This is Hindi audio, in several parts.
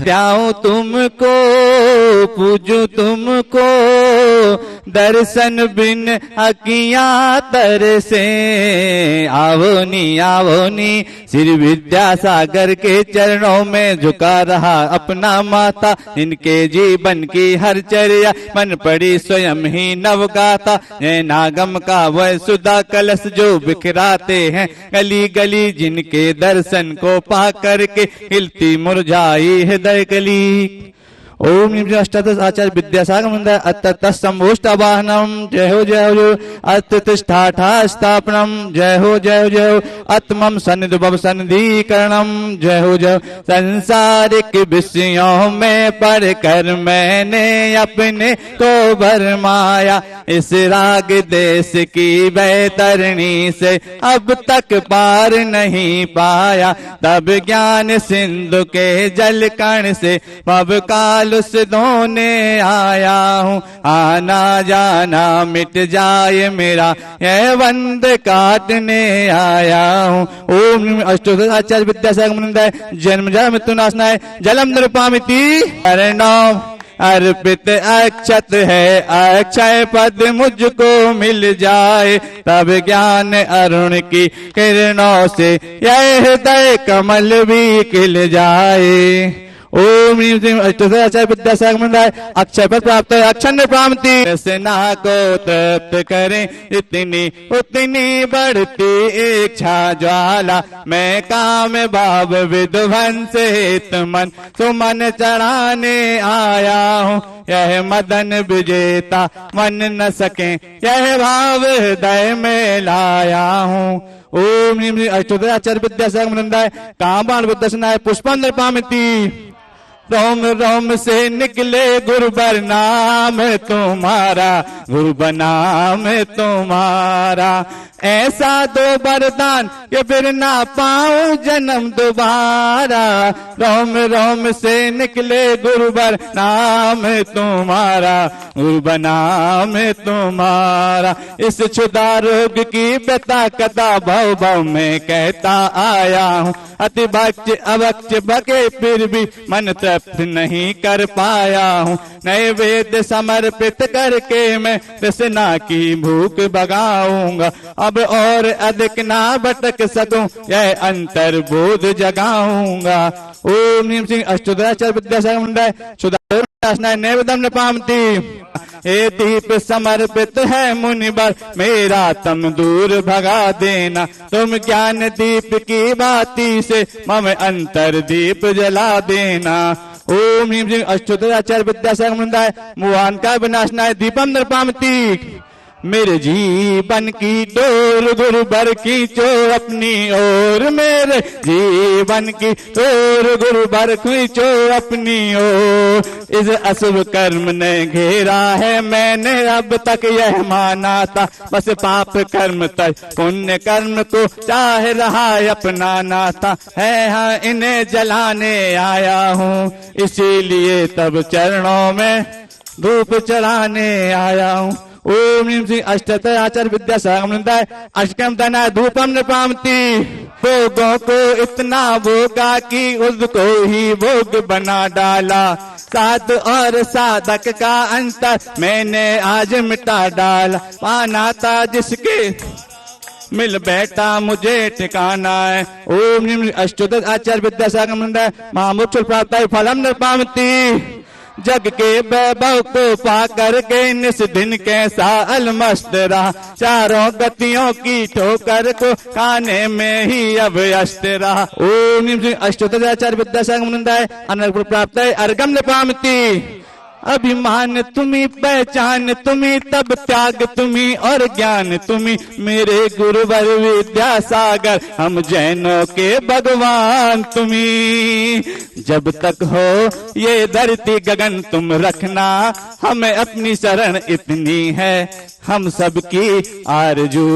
ध्याऊं तुमको, पूजूं तुमको, दर्शन बिन अखियां तरसे। आवो नी श्री विद्यासागर के चरणों में झुका रहा अपना माथा। इनके जीवन की हर चर्या मन पड़ी स्वयं ही नवगाथा। नागम का वह सुधा कलश जो बिखराते हैं गली गली, जिनके दर्शन को पा करके हिलती मुरझाई हृदय कली। ओम अष्टादश आचार्य विद्यासागर मंदिर अतस्तंभोष्ट वाहनम। जय हो जय हो। अतिष्ठाठा स्थापनम। जय हो जय हो जय हो। आत्मम सन्निधि सन्निधिकरणम। जय हो जय हो। संसारिक विषयों में पढ़कर मैंने अपने को भरमाया, इस राग देश की बैतरणी से अब तक पार नहीं पाया। तब ज्ञान सिंधु के जल कण से पब काल उस धोने आया हूँ। आना जाना मिट जाए मेरा, यह बंद काटने आया हूँ। ओम अष्टोदश आचार्य विद्यासागर मंदिर जन्म जन्म मृत्यु नाशनाय जलम नृपामिति अर्णव अर्पित अक्षत है। अक्षय पद मुझको मिल जाए, तब ज्ञान अरुण की किरणों से यह हृदय कमल भी खिल जाए। ओम आचार्य विद्यासागर मंदिर अक्षय पद प्राप्त है। अक्षर प्राप्ति सेना को तृप्त करें, इतनी उतनी बढ़ती इच्छा ज्वाला। मैं काम भाव विध्वंस हित मन सुमन चढ़ाने आया हूँ। यह मदन विजेता मन न सके, यह भाव हृदय में लाया हूँ। ओम आचार्य विद्यासागर मंदिर कामबाण बुद्धनाय पुष्पम नृपामिति। रोम रोम से निकले गुरुबर नाम तुम्हारा, गुरुबर नाम तुम्हारा। ऐसा दो वरदान कि फिर ना पाऊं जन्म दोबारा। रोम रोम से निकले गुरुबर नाम तुम्हारा, गुरुबर नाम तुम्हारा। इस क्षुधा रोग की व्यथा कथा भव भव में कहता आया हूँ। अति भक्ष अभक्ष भगे फिर भी मन तृप्त नहीं कर पाया हूँ। नए वेद समर्पित करके मैं तृष्णा की भूख भगाऊंगा। अब और अधिक ना भटक सकूं, यह अंतर्बोध जगाऊंगा। ओम नीम सिंह अष्टोदराचार्य विद्यासागर मंदिर सुधा नैवेदम नृपामिति। हे दीप समर्पित है मुनिवर, मेरा तम दूर भगा देना। तुम ज्ञान दीप की बाती से मम अंतर दीप जला देना। ओम ह्रीं श्रीं अष्टोदराचार्य विद्यासागर मंदिर मुहान का विनाशनाय दीपम नृपामिति। मेरे जीवन की डोर गुरुवर खींचो अपनी ओर, मेरे जीवन की डोर गुरुवर खींचो अपनी ओर। इस अशुभ कर्म ने घेरा है, मैंने अब तक यह माना था। बस पाप कर्म तक पुण्य कर्म को चाह रहा अपनाना था। है हाँ इन्हें जलाने आया हूँ, इसीलिए तब चरणों में धूप चढ़ाने आया हूँ। ओम ह्रीं श्रीं अष्टोदराचार्य विद्यासागर मंदिर अष्टकम दना धूपम नृपामिति। भोगों को इतना भोगा कि उसको ही भोग बना डाला। साध और साधक का अंतर मैंने आज मिटा डाला। पाना था जिसके मिल बैठा मुझे ठिकाना है। ओम ह्रीं श्रीं अष्टोदराचार्य विद्यासागर मंदिर महामोक्ष प्राप्त फलम नृपामिति। जग के वैभव को पा करके निस दिन कैसा अलमस्त रहा। चारों गतियों की ठोकर को खाने में ही अब अस्त रहा। ओम ह्रीं श्रीं अष्टोदराचार्य विद्यासागर मंदिर अनर्गल प्राप्त है अर्गम नृपामिति। अभिमान तुम्ही, पहचान तुम्ही, तब त्याग तुम्ही और ज्ञान तुम्ही। मेरे गुरुवर विद्यासागर हम जैनों के भगवान तुम्ही। जब तक हो ये धरती गगन तुम रखना, हमें अपनी शरण इतनी है हम सबकी आरजू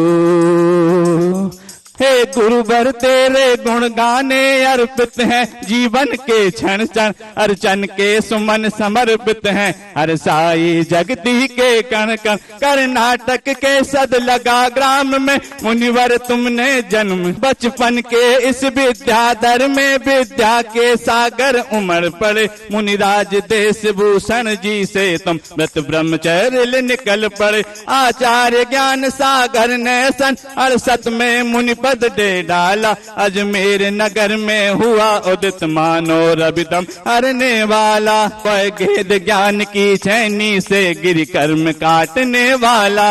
हे गुरुवर तेरे गुण गाने अर्पित हैं, जीवन के क्षण क्षण अर्चन के सुमन समर्पित हैं। हर साई जगती के कण कण कर्नाटक के सद लगा ग्राम में मुनिवर तुमने जन्म। बचपन के इस विद्याधर में विद्या के सागर उमड़ पड़े, मुनिराज देश भूषण जी से तुम व्रत ब्रह्मचर्य निकल पड़े। आचार्य ज्ञान सागर ने सन 68 में मुनि पद दे डाला, अजमेर नगर में हुआ उदित मानो रविदम हरने वाला। गेद ज्ञान की छैनी से गिर कर्म काटने वाला,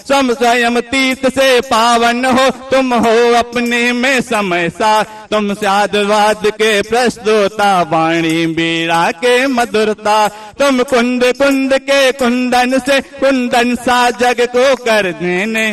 स्वयं तीत से पावन हो तुम हो अपने में समय सा। तुम साधुवाद के प्रस्तोता, वाणी बीड़ा के मधुरता। तुम कुंद कुंद के कुंदन से कुंदन सा जग को कर देने,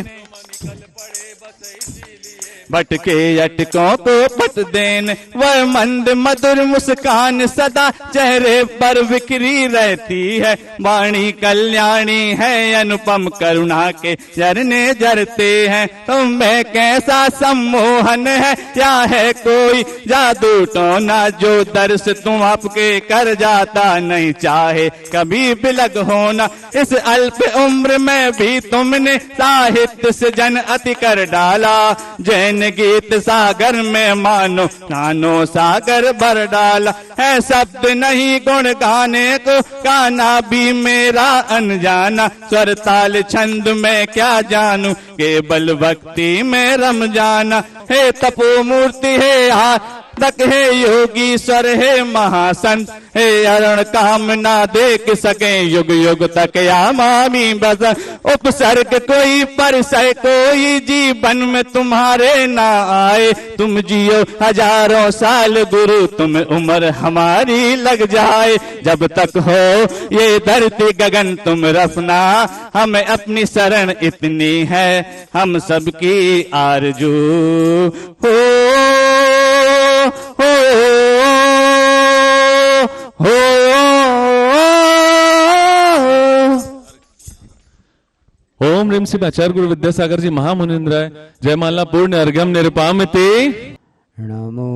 भटके अटकों को पट देन। वह मंद मधुर मुस्कान सदा चेहरे पर बिखरी रहती है, वाणी कल्याणी है अनुपम करुणा के झरने झरते हैं। तुम में कैसा सम्मोहन है, क्या है कोई जादू टोना, जो दर्श तुम आपके कर जाता नहीं चाहे कभी बिलग होना। इस अल्प उम्र में भी तुमने साहित्य से जन अति कर डाला, जैन गीत सागर में मानो नानो सागर भर डाला। है शब्द नहीं गुण गाने को, गाना भी मेरा अनजाना। स्वर ताल छंद में क्या जानू, केवल भक्ति में रम जाना। हे तपो मूर्ति है तक है योगीश्वर है महासंत, हे अरण कामना देख सके युग युग तक या मामी बस। उपसर्ग कोई परिसय कोई जीवन में तुम्हारे ना आए, तुम जियो हजारों साल गुरु तुम उम्र हमारी लग जाए। जब तक हो ये धरती गगन तुम रफना, हमें अपनी शरण इतनी है हम सबकी आरजू हो। ओम ह्रीं श्री आचार्य गुरु विद्यासागर जी महामुनिंद्राय जयमाला पूर्ण अर्घ्यम निरुपामिति। नमो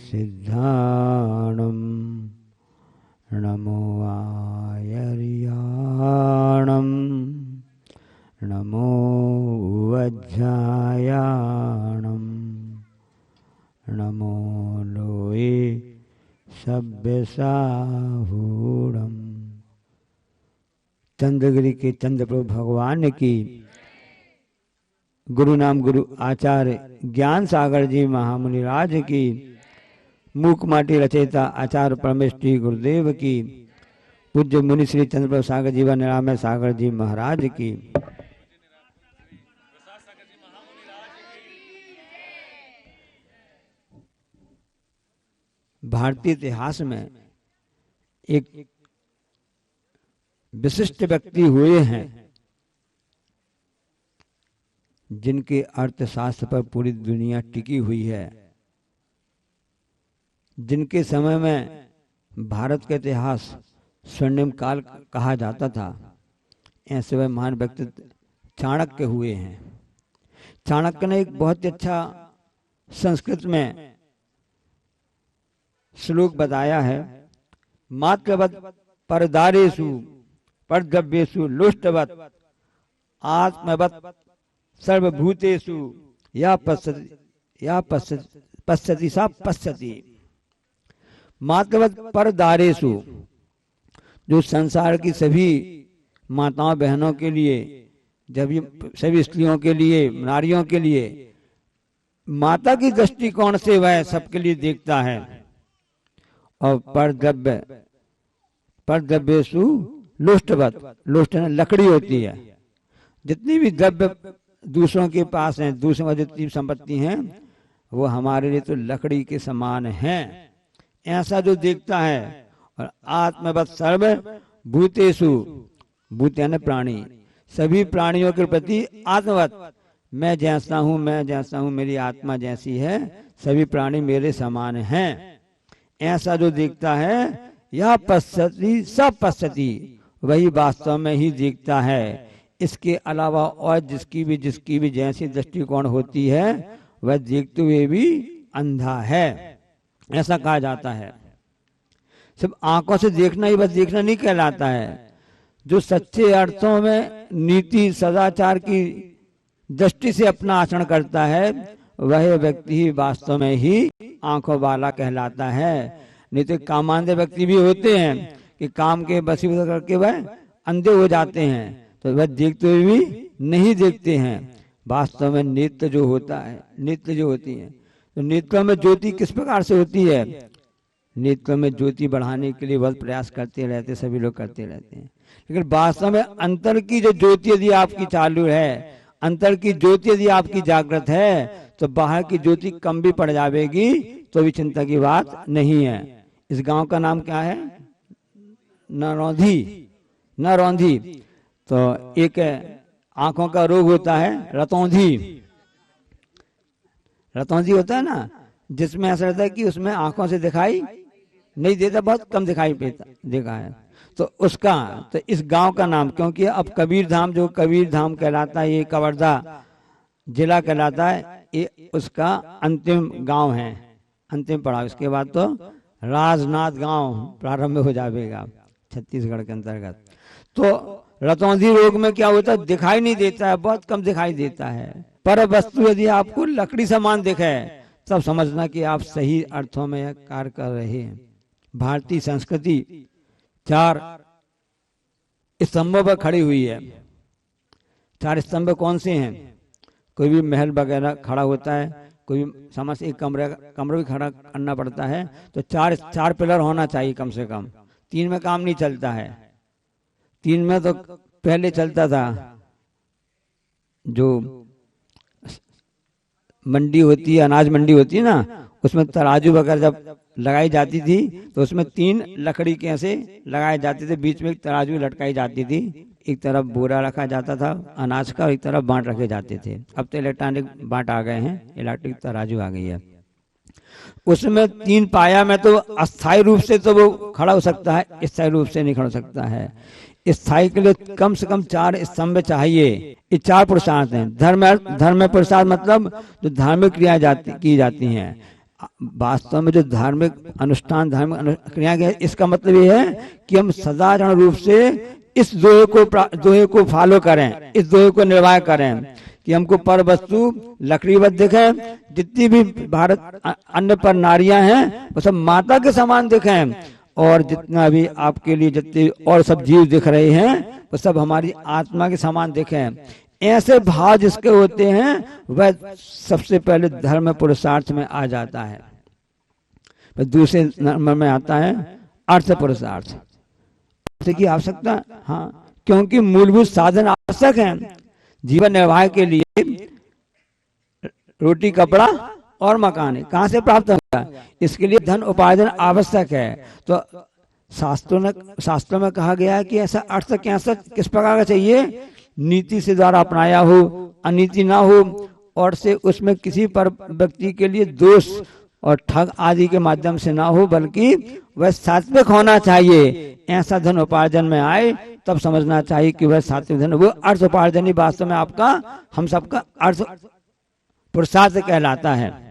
सिद्धाणम नमो आयर्याणम नमो वज्रायाणम नमो लोए सभ्यसाहूणम। चंद्रगिरी के चंद्रप्रभु भगवान की, गुरु नाम गुरु आचार्य ज्ञान सागर जी महामुनिराज की, मूक माटी रचयिता आचार्य परमेश्वरी गुरुदेव की, पूज्य मुनि श्री चंद्रप्रभु सागर जी व निरामय सागर जी महाराज की। भारतीय इतिहास में एक विशिष्ट व्यक्ति हुए हैं जिनके अर्थशास्त्र पर पूरी दुनिया टिकी हुई है, जिनके समय में भारत का इतिहास स्वर्णिम काल कहा जाता था। ऐसे वह महान व्यक्तित्व चाणक्य हुए हैं। चाणक्य ने एक बहुत ही अच्छा संस्कृत में श्लोक बताया है, मात्रवत परदारेषु परद्रव्येषु लुष्टवत आत्मवत सर्वभूतेषु या पश्यति सा पश्यति। मात्रवत परदारेषु, जो संसार की सभी माताओं बहनों के लिए, जब सभी स्त्रियों के लिए, नारियों के लिए माता की दृष्टिकोण से वह सबके लिए देखता है। और परद्रव्येषु लुष्टवत, लुष्ट लकड़ी होती है। जितनी भी द्रव्य दूसरों के पास हैं, दूसरों की जितनी संपत्ति हैं, वो हमारे लिए तो लकड़ी के समान हैं, ऐसा जो देखता है। और आत्मवत सर्व भूतेषु, भूत यानी प्राणी, सभी प्राणियों के प्रति आत्मवत, मैं जैसा हूं, मैं जैसा हूं, मेरी आत्मा जैसी है, सभी प्राणी मेरे समान हैं, ऐसा जो देखता है। यह पश्यति सब पश्यति, वही वास्तव में ही देखता है। इसके अलावा और जिसकी भी जैसी दृष्टिकोण होती है वह देखते हुए भी अंधा है, ऐसा कहा जाता है। सिर्फ आंखों से देखना ही बस देखना नहीं कहलाता है। जो सच्चे अर्थों में नीति सदाचार की दृष्टि से अपना आचरण करता है वह व्यक्ति ही वास्तव में ही आंखों वाला कहलाता है। नहीं तो कामांधे व्यक्ति भी होते हैं कि काम के वशीभूत करके वह अंधे हो जाते हैं, तो वह देखते हुए भी नहीं देखते हैं। वास्तव में नेत्र जो होता है, नेत्र जो होती है, तो नेत्रों में ज्योति किस प्रकार से होती है? नेत्रों में ज्योति बढ़ाने के लिए बहुत प्रयास करते रहते, सभी लोग करते रहते हैं, लेकिन वास्तव में अंतर की जो ज्योति यदि आपकी चालू है, अंतर की ज्योति यदि आपकी जागृत है, तो बाहर की ज्योति कम भी पड़ जाएगी तो भी चिंता की बात नहीं है। इस गांव का नाम क्या है? नरौंधी। तो एक आंखों का रोग होता है रतौंधी होता है ना, जिसमें ऐसा रहता है कि उसमें आंखों से दिखाई नहीं देता, बहुत कम दिखाई देता देखा है। तो उसका, तो इस गांव का नाम, क्योंकि अब कबीर धाम जो कबीर धाम कहलाता है, ये कवर्धा जिला कहलाता है, ये उसका अंतिम गांव है, अंतिम पड़ाव। इसके बाद तो राजनाथ गांव प्रारंभ हो जाएगा छत्तीसगढ़ के अंतर्गत। तो रतौंधी रोग में क्या होता है? दिखाई नहीं देता है, बहुत कम दिखाई देता है। पर वस्तु यदि आपको लकड़ी समान दिखे तब समझना कि आप सही अर्थों में कार्य कर रहे हैं। भारतीय संस्कृति 4 स्तंभों पर खड़ी हुई है। 4 स्तंभ कौन से हैं? कोई भी महल वगैरह खड़ा होता है, कोई समझ एक कमरा भी खड़ा करना पड़ता है, तो 4 पिलर होना चाहिए कम से कम। 3 में काम नहीं चलता है। 3 में तो पहले चलता था, जो मंडी होती है, अनाज मंडी होती है ना, उसमें तराजू वगैरह जब लगाई जाती थी तो उसमें 3 लकड़ी के ऐसे लगाए जाते थे, बीच में एक तराजू लटकाई जाती थी, एक तरफ बोरा रखा जाता था अनाज का, एक तरफ बांट रखे जाते थे। अब तो इलेक्ट्रॉनिक बांट आ गए हैं, इलेक्ट्रिक तराजू आ गई है। उसमें 3 पाया में तो अस्थायी रूप से तो वो खड़ा हो सकता है, स्थायी रूप से नहीं खड़ा हो सकता है। स्थायी के लिए कम से कम 4 स्तंभ चाहिए। ये 4 पुरुषार्थ हैं। धर्म में पुरुषार्थ मतलब जो धार्मिक क्रियाएं की जाती हैं। वास्तव में जो धार्मिक अनुष्ठान, धार्मिक क्रियाएं, इसका मतलब ये है कि हम सदाचार रूप से इस दोहे को फॉलो करें, इस दोहे को निर्वाह करें कि हमको पर वस्तु लकड़ीवत दिखे। जितनी भी भारत अन्य पर नारियां हैं वो सब माता के समान दिखें, और जितना भी आपके लिए जितने और सब जीव दिख रहे हैं वो सब हमारी आत्मा के समान दिखें। ऐसे भाव जिसके होते हैं वह सबसे पहले धर्म पुरुषार्थ में आ जाता है। फिर दूसरे नंबर में आता है अर्थ पुरुषार्थ। अर्थ की आवश्यकता, हाँ, क्योंकि मूलभूत साधन आवश्यक हैं जीवन निर्वाह के लिए। रोटी, कपड़ा और मकान है, कहाँ से प्राप्त होगा? इसके लिए धन उपार्जन आवश्यक है। तो शास्त्रों में कहा गया है कि ऐसा अर्थ कैसा किस प्रकार का चाहिए? नीति से द्वारा अपनाया हो, अनीति ना हो, और से उसमें किसी पर व्यक्ति के लिए दोष और ठग आदि के माध्यम से ना हो, बल्कि वह सात्विक होना चाहिए। ऐसा धन उपार्जन में आए तब समझना चाहिए कि वह सात्विक धन, वो अर्थ उपार्जन ही वास्तव में आपका, हम सबका अर्थ पुरुषार्थ कहलाता है।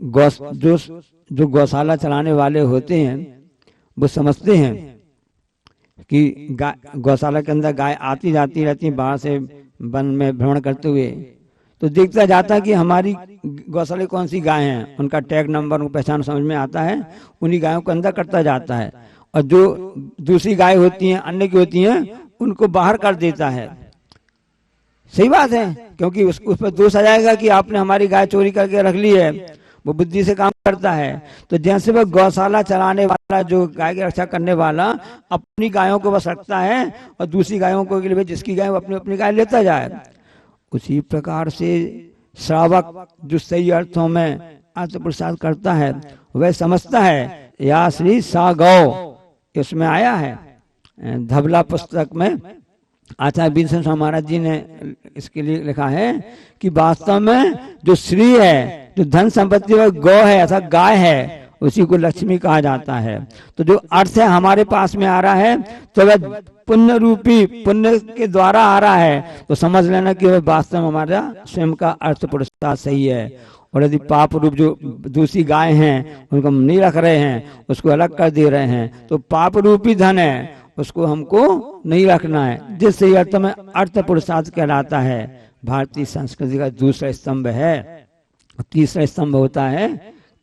जो गौशाला चलाने वाले होते हैं वो समझते हैं कि गौशाला के अंदर गाय आती जाती रहती, बाहर से वन में भ्रमण करते हुए, तो देखता जाता कि हमारी गौशाला कौन सी गाय हैं, उनका टैग नंबर, उनको पहचान समझ में आता है, उन्हीं गायों को अंदर करता जाता है, और जो दूसरी गाय होती हैं, अन्य की होती हैं, उनको बाहर कर देता है। सही बात है, क्योंकि उस पर दोष आ जाएगा कि आपने हमारी गाय चोरी करके रख ली है। वो बुद्धि से काम करता है। तो जैसे वह गौशाला चलाने वाला, जो गाय की रक्षा करने वाला, अपनी गायों को बस रखता है और दूसरी गायों को के लिए जिसकी गाय वो अपनी अपनी गाय लेता जाए, उसी प्रकार से श्रावक जो सही अर्थों में अर्थ प्रसाद करता है वह समझता है या श्री सा गौ, इसमें आया है धबला पुस्तक में आचार्य बीन महाराज जी ने इसके लिए लिखा है कि वास्तव में जो श्री है, जो धन संपत्ति में गौ है, ऐसा गाय है, उसी को लक्ष्मी कहा जाता है। तो जो अर्थ है हमारे पास में आ रहा है तो वह पुण्य रूपी, पुण्य के द्वारा आ रहा है, तो समझ लेना कि वह वास्तव में हमारा स्वयं का अर्थ पुरुषार्थ सही है। और यदि पाप रूप जो दूसरी गाय हैं उनको हम नहीं रख रहे हैं, उसको अलग कर दे रहे हैं, तो पाप रूपी धन है उसको हमको नहीं रखना है, जिससे अर्थ में अर्थ पुरुषार्थ कहलाता है। भारतीय संस्कृति का दूसरा स्तंभ है। तीसरा स्तंभ होता है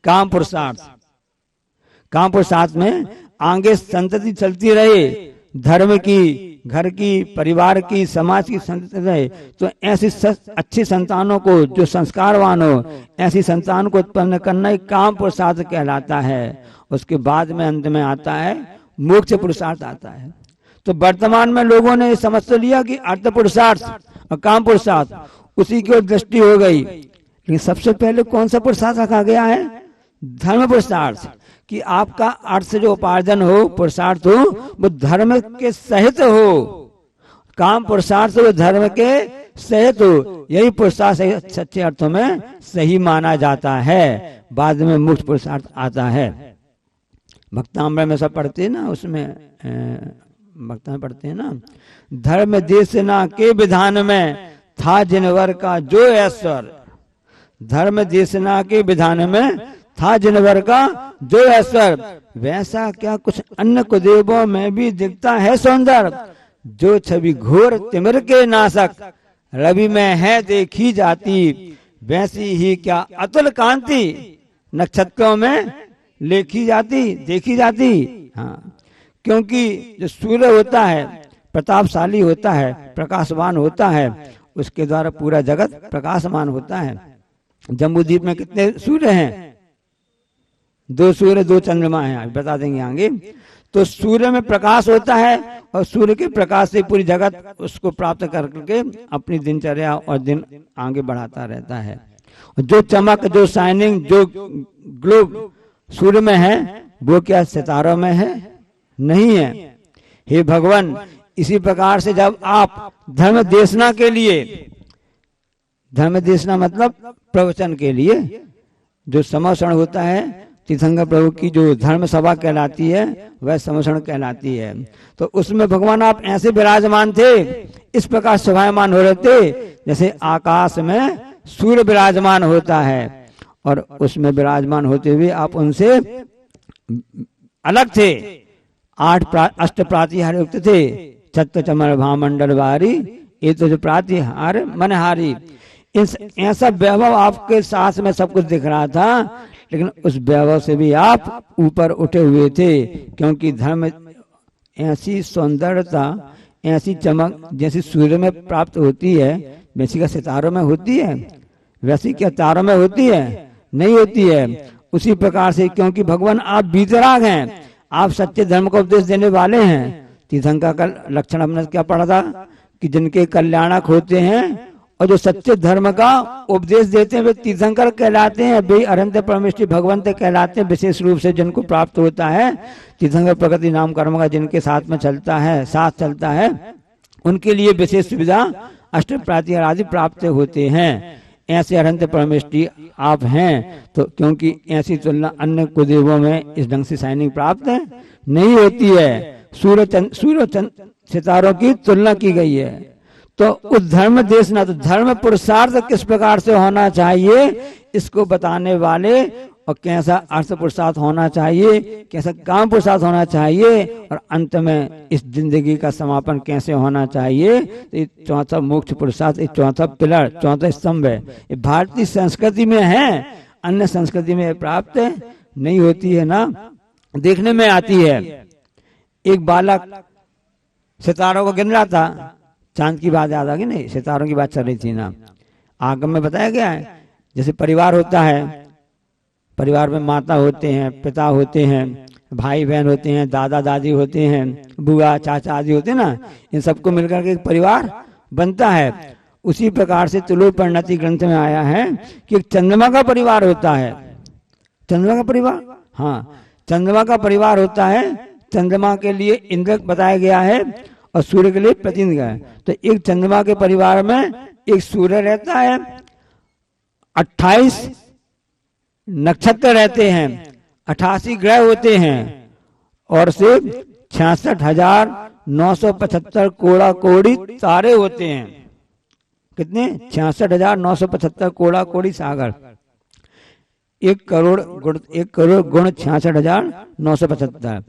काम पुरुषार्थ। काम पुरुषार्थ में आगे संतति चलती रहे, धर्म की, घर की, परिवार की, समाज की संतति रहे, तो ऐसी अच्छी संतानों को, जो संस्कारवान हो, ऐसी संतान को उत्पन्न करना ही काम पुरुषार्थ कहलाता है। उसके बाद में अंत में आता है मोक्ष पुरुषार्थ आता है। तो वर्तमान में लोगों ने समझ तो लिया कि अर्थ पुरुषार्थ और काम पुरुषार्थ उसी की ओर दृष्टि हो गई, लेकिन सबसे पहले कौन सा पुरुषार्थ रखा गया है? धर्म पुरुषार्थ, कि आपका अर्थ से जो उपार्जन हो, पुरुषार्थ हो, वो धर्म के सहित हो। काम पुरुषार्थ वो धर्म के सहित हो, यही पुरुषार्थ सच्चे अर्थों में सही माना जाता है। बाद में मोक्ष पुरुषार्थ आता है। भक्तामृत में सब पढ़ते हैं ना, उसमें भक्ता में पढ़ते हैं ना, धर्म देशना के विधान में था जिनवर का जो ऐश्वर। धर्म देशना के विधान में था जिनवर का जो ऐश्वर, वैसा क्या कुछ अन्य कुदेवों में भी दिखता है सौंदर्य। जो छवि घोर तिमिर के नाशक रवि में है देखी जाती, वैसी ही क्या अतुल कांति नक्षत्रों में देखी जाती। हाँ, क्योंकि जो सूर्य होता है प्रतापशाली होता है, प्रकाशवान होता है, उसके द्वारा पूरा जगत प्रकाशमान होता है। जम्बूद्वीप में कितने सूर्य हैं? 2 सूर्य 2 चंद्रमा हैं, आप बता देंगे आगे। तो सूर्य में प्रकाश होता है और सूर्य के प्रकाश से पूरी जगत उसको प्राप्त करके अपनी दिनचर्या और दिन आगे बढ़ाता रहता है। जो चमक, जो शाइनिंग, जो ग्लो सूर्य में है, वो क्या सितारों में है? नहीं है। हे भगवान, इसी प्रकार से जब आप धर्म देशना के लिए, धर्म देशना मतलब प्रवचन के लिए, जो समर्षण होता है, तीर्थंकर प्रभु की जो धर्म सभा कहलाती है वह समर्षण कहलाती है। तो उसमें भगवान आप ऐसे विराजमान थे, इस प्रकार शोभायमान हो रहे थे जैसे आकाश में सूर्य विराजमान होता है, और उसमें विराजमान होते हुए आप उनसे अलग थे। 8 अष्ट प्रातिहार युक्त थे। छत्र चमर भामंडल वारी, ये तो जो प्रातिहार मनहारी, ऐसा वैभव आपके साथ में सब कुछ दिख रहा था, लेकिन उस वैभव से भी आप ऊपर उठे हुए थे। क्योंकि धर्म ऐसी सौंदर्यता, ऐसी चमक जैसी सूर्य में प्राप्त होती है, वैसी क्या सितारों में होती है? वैसी क्या तारों में होती है? नहीं होती है। उसी प्रकार से, क्योंकि भगवान आप वीतराग हैं, आप सच्चे धर्म को उपदेश देने वाले हैं। तीर्थंकर का लक्षण हमने क्या पढ़ा था कि जिनके कल्याणक होते हैं और जो सच्चे धर्म का उपदेश देते हैं वे तीर्थंकर कहलाते हैं। वे अनंत परमेश्वरी भगवंत कहलाते हैं। विशेष रूप से जिनको प्राप्त होता है तीर्थंकर प्रकृति नाम कर्म का, जिनके साथ में चलता है, साथ चलता है, उनके लिए विशेष सुविधा अष्ट प्रातिहार आदि प्राप्त होते हैं। ऐसे अनंत परमेश्वरी आप हैं। तो क्योंकि ऐसी तुलना अन्य कुदेवों में इस ढंग से शाइनिंग प्राप्त नहीं होती है। सूर्य सितारों की तुलना की गई है। तो उस धर्म देशना, तो धर्म पुरुषार्थ किस प्रकार से होना चाहिए इसको बताने वाले, और कैसा अर्थ पुरुषार्थ होना चाहिए, कैसा काम पुरुषार्थ होना चाहिए, और अंत में इस जिंदगी का समापन कैसे होना चाहिए। तो ये चौथा मोक्ष पुरुषार्थ, ये चौथा पिलर, चौथा स्तंभ है। ये भारतीय संस्कृति में है, अन्य संस्कृति में प्राप्त नहीं होती है ना, देखने में आती है। एक बालक सितारों को गिन रहा था, चांद की बात याद आ गई नहीं, सितारों की बात चल रही थी ना। आगम में बताया गया है जैसे परिवार होता है, परिवार में माता होते हैं, पिता होते हैं, भाई बहन होते हैं, दादा दादी होते हैं, बुआ चाचा आदि होते हैं ना, इन सबको मिलकर के एक परिवार बनता है। उसी प्रकार से तुलो परिणति ग्रंथ में आया है कि एक चंद्रमा का परिवार होता है। चंद्रमा का परिवार, हाँ, चंद्रमा का परिवार होता है। चंद्रमा के लिए इंद्र बताया गया है और सूर्य के लिए प्रतिनिधि है। तो एक चंद्रमा के परिवार में एक सूर्य रहता है, 28 नक्षत्र रहते हैं, 88 ग्रह होते हैं और से 66,975 कोड़ा कोड़ी तारे होते हैं। कितने? 66,975 कोड़ा कोड़ी सागर। 1 करोड़ गुण 66,975।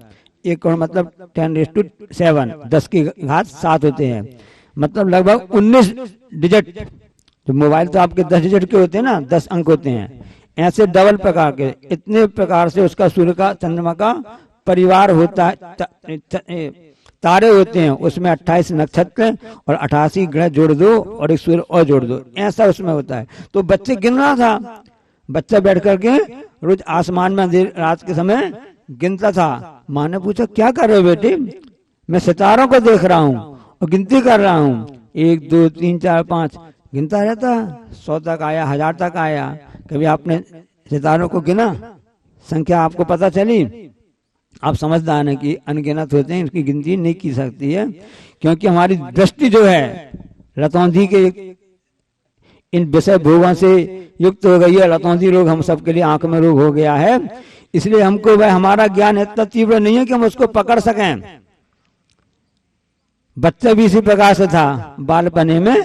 1 करोड़ मतलब 10⁷7, 10 की घात 7 होते हैं, मतलब लगभग 19 डिजिट। जो मोबाइल तो आपके 10 डिजिट के होते हैं ना, 10 अंक होते हैं, ऐसे डबल प्रकार के, इतने प्रकार से उसका सूर्य का चंद्रमा का परिवार होता है, तारे होते हैं। उसमें 28 नक्षत्र और 88 ग्रह जोड़ दो और एक सूर्य और जोड़ दो, ऐसा उसमें होता है। तो बच्चे गिन रहा था, बच्चा बैठ करके रोज आसमान में देर रात के समय गिनता था। माँ ने पूछा क्या कर रहे हो बेटे? मैं सितारों को देख रहा हूँ और गिनती कर रहा हूँ, 1 2 3 4 5 गिनता रहता। 100 तक आया, 1000 तक आया। कभी आपने सितारों को गिना? संख्या आपको पता चली? आप समझदार हैं कि अनगिनत होते हैं, इसकी गिनती नहीं की सकती है, क्योंकि हमारी दृष्टि जो है रतौंधी के इन विषय भोगों से युक्त हो गई है। रतौंधी रोग हम सबके लिए आंख में रोग हो गया है, इसलिए हमको वह हमारा ज्ञान इतना तीव्र नहीं है कि हम उसको पकड़ सकें। बच्चा भी इसी प्रकार से था, बालपने में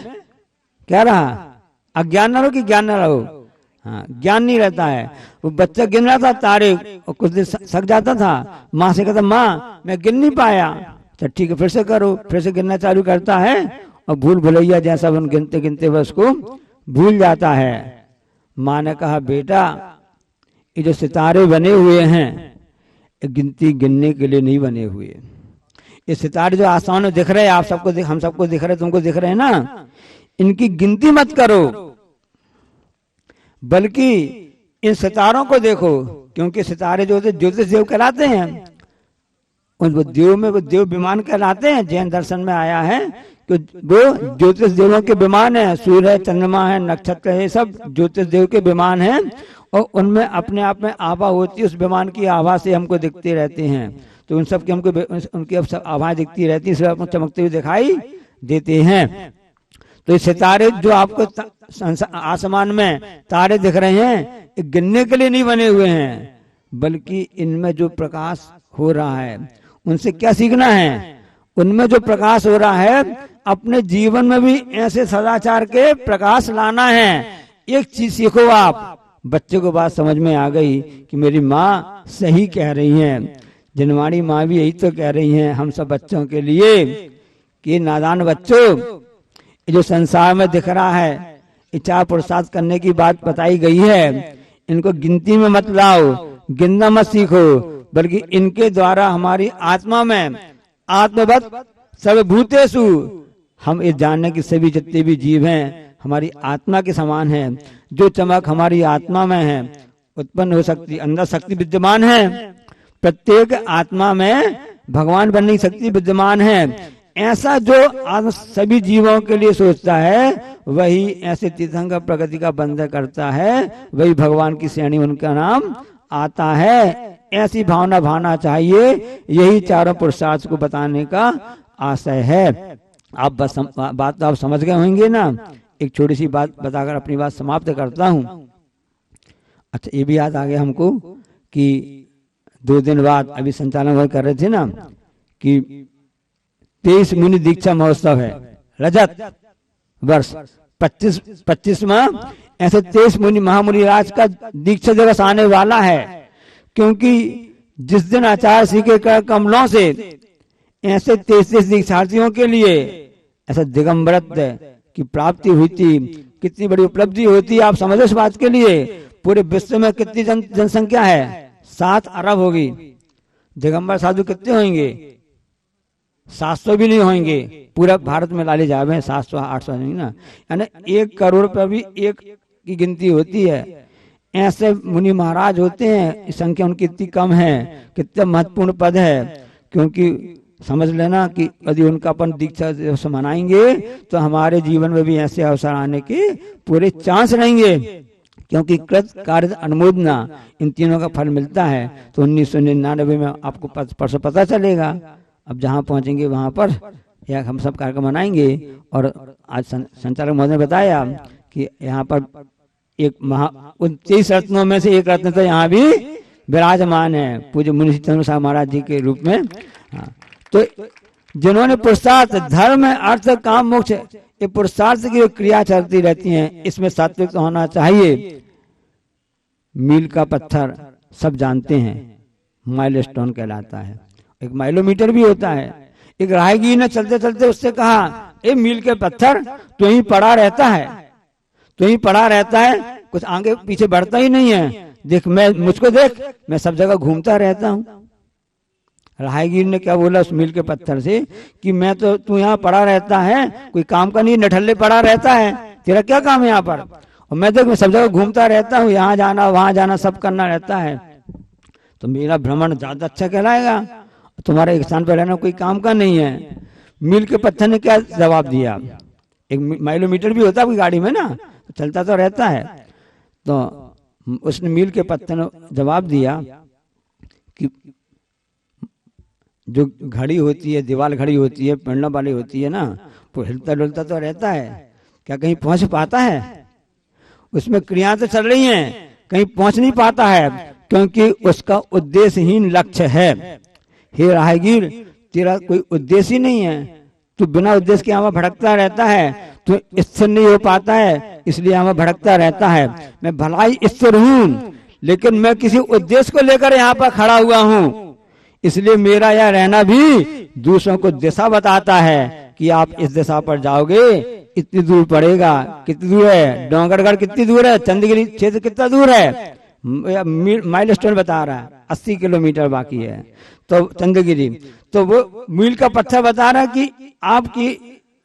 क्या रहा? अज्ञान न रहो कि ज्ञान न रहो? हाँ, ज्ञान नहीं रहता है। वो बच्चा गिन रहा था तारे और कुछ देर सक जाता था। माँ से कहता माँ मैं गिन नहीं पाया। तो ठीक है फिर से करो, फिर से गिनना चालू करता है और भूल भुलैया जैसा उन गिनते गिनते वह उसको भूल जाता है। माँ ने कहा बेटा ये जो सितारे बने हुए हैं गिनती गिनने के लिए नहीं बने हुए। ये सितारे जो आसमान में दिख रहे हैं, आप सबको हम सबको दिख रहे हैं, तुमको दिख रहे हैं ना, इनकी गिनती मत करो, बल्कि इन सितारों को देखो, क्योंकि सितारे जो होते ज्योतिष देव कहलाते हैं। उन देव में वो देव विमान कहलाते हैं। जैन दर्शन में आया है कि वो ज्योतिष देवों के विमान है। सूर्य है, चंद्रमा है, नक्षत्र है, सब ज्योतिष देव के विमान हैं और उनमें अपने आप में आभा होती है। उस विमान की आभा से हमको दिखते रहते हैं, तो उन सब की हमको उनकी अब सब आभा दिखती रहती है, इसलिए आपको चमकते हुए दिखाई देते हैं। तो ये सितारे जो आपको आसमान में तारे दिख रहे हैं गिनने के लिए नहीं बने हुए हैं, बल्कि इनमें जो प्रकाश हो रहा है उनसे क्या सीखना है? उनमें जो प्रकाश हो रहा है अपने जीवन में भी ऐसे सदाचार के प्रकाश लाना है। एक चीज सीखो आप, बच्चे को बात समझ में आ गई कि मेरी माँ सही कह रही हैं, जिनवाणी माँ भी यही तो कह रही हैं हम सब बच्चों के लिए कि नादान बच्चों जो संसार में दिख रहा है इच्छा पुरुषार्थ करने की बात बताई गई है, इनको गिनती में मत लाओ, गिनना मत सीखो, बल्कि इनके द्वारा हमारी आत्मा में आत्मवत् सर्वभूतेषु, हम ये जानने की सभी जितने भी जीव हैं हमारी आत्मा के समान है। जो चमक हमारी आत्मा में है उत्पन्न हो सकती, अंदर शक्ति विद्यमान है। प्रत्येक आत्मा में भगवान बनने की शक्ति विद्यमान है। ऐसा जो सभी जीवों के लिए सोचता है वही ऐसे तीर्थंकर प्रगति का बंध करता है, वही भगवान की श्रेणी उनका नाम आता है। ऐसी भावना भावना चाहिए, यही चारों पुरुषार्थ को बताने का आशय है। आप बस बात तो आप समझ गए होंगे ना। एक छोटी सी बात बताकर अपनी बात समाप्त करता हूँ। अच्छा ये भी याद आ गया हमको कि 2 दिन बाद अभी संचालन कर रहे थे ना कि 23 मुनि दीक्षा महोत्सव है, रजत वर्ष 25वां ऐसे 23 मुनि महामुनि राज का दीक्षा दिवस आने वाला है। क्योंकि जिस दिन आचार्य श्री के कर कमलों से ऐसे 33 दीक्षार्थियों के लिए ऐसा दिगंबरत्व की प्राप्ति हुई थी, कितनी बड़ी उपलब्धि होती। आप समझो इस बात के लिए पूरे विश्व में कितनी जनसंख्या है? 7 अरब होगी। दिगंबर साधु कितने होंगे? 700 भी नहीं होंगे। पूरा भारत में लाले जावे 700 800 नहीं ना, यानी 1 करोड़ पर भी एक की गिनती होती है। ऐसे मुनि महाराज होते हैं, संख्या उनकी इतनी कम है, कितने महत्वपूर्ण पद है। क्योंकि समझ लेना कि यदि उनका अपन दीक्षा दिवस मनाएंगे तो हमारे जीवन में भी ऐसे अवसर आने के पूरे चांस रहेंगे। क्योंकि कृत कार्य अनुमोदना इन तीनों का फल मिलता है। तो 1999 में आपको परसों पता चलेगा। अब जहाँ पहुंचेंगे वहां पर या हम सब कार्यक्रम मनाएंगे। और आज संचालक महोदय ने बताया कि यहाँ पर एक उन 23 रत्नों में से एक रत्न तो यहाँ भी विराजमान है पूज्य मुंशी चंद्र महाराज जी के रूप में। हाँ, तो जिन्होंने पुरुषार्थ धर्म अर्थ काम मोक्ष ये पुरुषार्थ की जो क्रिया चलती रहती हैं, इसमें सात्विक तो होना चाहिए। मील का पत्थर सब जानते हैं, माइलस्टोन कहलाता है। एक माइलोमीटर भी होता है। एक राहगीर ने चलते चलते उससे कहा, ए मील के पत्थर तो यहीं पड़ा रहता है, तो यहीं पड़ा रहता है, कुछ आगे पीछे बढ़ता ही नहीं है। देख मुझको देख, मैं सब जगह घूमता रहता हूँ। राहगीर ने क्या बोला उस मील के पत्थर से कि मैं तो तू यहाँ पड़ा रहता है, कोई काम का नहीं, नठल्ले पड़ा रहता है, तेरा क्या काम है यहाँ पर? और मैं देख मैं सब जगह घूमता रहता हूँ, यहाँ जाना वहां जाना सब करना रहता है, तो मेरा भ्रमण ज्यादा अच्छा कहलाएगा, तुम्हारे एक स्थान पर रहना कोई काम का नहीं है। मील के पत्थर ने क्या जवाब दिया? एक माइलोमीटर भी होता है आपकी गाड़ी में ना, तो चलता तो रहता है। तो उसने मील के पत्थर ने जवाब दिया कि जो घड़ी होती है, दीवार घड़ी होती है, पढ़ने वाली होती है ना, वो हिलता डुलता तो रहता है, क्या कहीं पहुंच पाता है? उसमें क्रिया तो चल रही हैं, कहीं पहुंच नहीं पाता है, क्योंकि उसका उद्देश्यहीन लक्ष्य है। हे राहगीर, तेरा कोई उद्देश्य ही नहीं है, तू बिना उद्देश्य के यहाँ भटकता रहता है, तू स्थिर नहीं हो पाता है, इसलिए यहाँ भटकता रहता है। मैं भलाई स्थिर हूँ, लेकिन मैं किसी उद्देश्य को लेकर यहाँ पर खड़ा हुआ हूँ, इसलिए मेरा यह रहना भी दूसरों को दिशा बताता है कि आप इस दिशा पर जाओगे, इतनी दूर पड़ेगा। कितनी दूर है? डोंगरगढ़ कितनी दूर है? चंद्रगिरी क्षेत्र कितना दूर है? माइलस्टोन बता रहा है 80 किलोमीटर बाकी है तो चंद्रगिरी। तो वो मील का पत्थर बता रहा है कि आपकी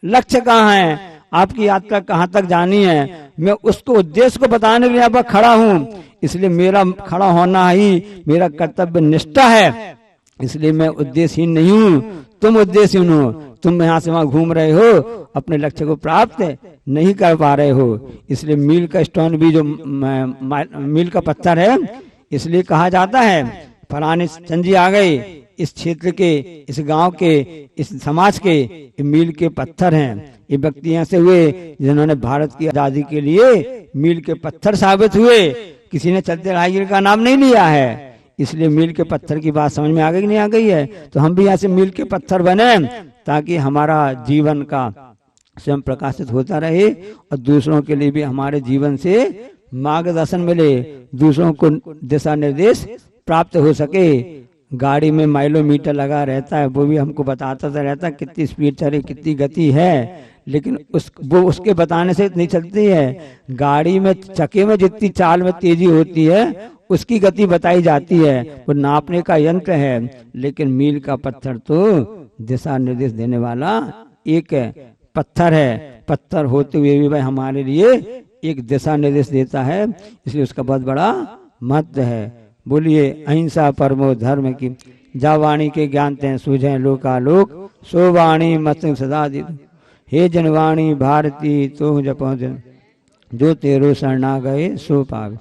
लक्ष्य कहाँ है, आपकी यात्रा कहाँ तक जानी है। मैं उसको उद्देश्य को बताने के लिए यहाँ पर खड़ा हूँ, इसलिए मेरा खड़ा होना ही मेरा कर्तव्य निष्ठा है, इसलिए मैं उद्देश्यहीन नहीं हूँ, तुम उद्देश्यहीन हो। तुम यहाँ से वहां घूम रहे हो, अपने लक्ष्य को प्राप्त नहीं कर पा रहे हो। इसलिए मील का स्टोन भी जो मील का पत्थर है, इसलिए कहा जाता है फलाने चंद जी आ गए, इस क्षेत्र के, इस गांव के, इस समाज के ये मील के पत्थर हैं। ये व्यक्ति ऐसे हुए जिन्होंने भारत की आजादी के लिए मील के पत्थर साबित हुए। किसी ने चलते राहगीर का नाम नहीं लिया है। इसलिए मील के पत्थर की बात समझ में आ गई कि नहीं आ गई है? तो हम भी यहाँ से मील के पत्थर बने, ताकि हमारा जीवन का स्वयं प्रकाशित होता रहे और दूसरों के लिए भी हमारे जीवन से मार्गदर्शन मिले, दूसरों को दिशा निर्देश प्राप्त हो सके। गाड़ी में माइलोमीटर लगा रहता है, वो भी हमको बताता रहता है कितनी स्पीड चले, कितनी गति है, लेकिन वो उसके बताने से नहीं चलती है। गाड़ी में चक्के में जितनी चाल में तेजी होती है उसकी गति बताई जाती है, वो नापने का यंत्र है। लेकिन मील का पत्थर तो दिशा निर्देश देने वाला एक पत्थर है। पत्थर होते हुए भी भाई हमारे लिए एक दिशा निर्देश देता है, इसलिए उसका बहुत बड़ा महत्व है। बोलिए अहिंसा परमो धर्म की, जा वाणी के ज्ञानते हैं सूझे लोकालोक, सो वाणी मत सदा दी। हे जनवाणी भारती तो जपो, जो तेरो शरणा गए सो पावे।